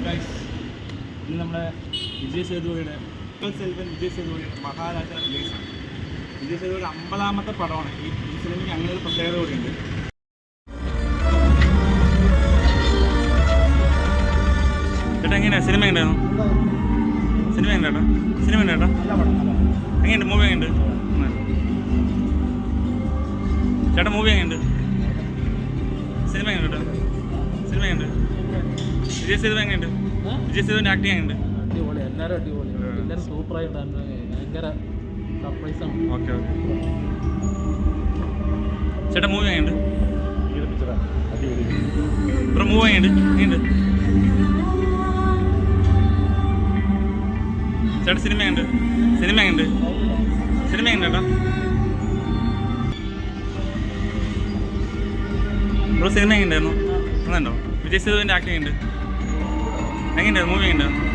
ഇന്ന് നമ്മുടെ വിജയ് സേതുപതിയുടെ മഹാരാജ റിലീസാണ്. വിജയ് സേതുപതിയുടെ 50ാമത്തെ പടമാണ്. ഈ സിനിമയ്ക്ക് അങ്ങനെ ഒരു പ്രത്യേകത കൂടിയുണ്ട്. ചേട്ടാ എങ്ങനെയാണ് സിനിമ ഉണ്ടായിരുന്നു? സിനിമ ഉണ്ട് ചേട്ടാ, സിനിമ ഉണ്ട് ചേട്ടാ, എങ്ങനെയുണ്ട് മൂവി? എങ്ങനെയുണ്ട് ചേട്ടാ? മൂവി എങ്ങനെയുണ്ട്? സിനിമ എങ്ങനെയുണ്ട്? സിനിമ എങ്ങനെയുണ്ട്? വിജയ് സേതു എങ്ങനെയുണ്ട്? വിജയ് സേതുവിൻ്റെ ആക്ടിങ് എങ്ങനെയുണ്ട്? അടിപൊളി, എല്ലാവരും അടിപൊളി, എല്ലാവരും സൂപ്പറായിട്ടാണ്. ഭയങ്കര സർപ്രൈസാണ്. Okay okay. ചേട്ടാ മൂവി എങ്ങനെയുണ്ട്? ബ്രോ മൂവി എങ്ങനെയുണ്ട്? എങ്ങനെയുണ്ട് ചേട്ടാ? സിനിമ എങ്ങനെയുണ്ട്? സിനിമ എങ്ങനെയുണ്ട്? സിനിമ എങ്ങനെയുണ്ട് ചേട്ടാ? ബ്രോ സിനിമ എങ്ങനെയുണ്ടായിരുന്നു? അതുണ്ടോ? വിജയ് സേതുവിൻ്റെ ആക്ടിങ് ഉണ്ട്. എങ്ങനെയുണ്ടായിരുന്നു മൂവി? എങ്ങനെയുണ്ടായിരുന്നു?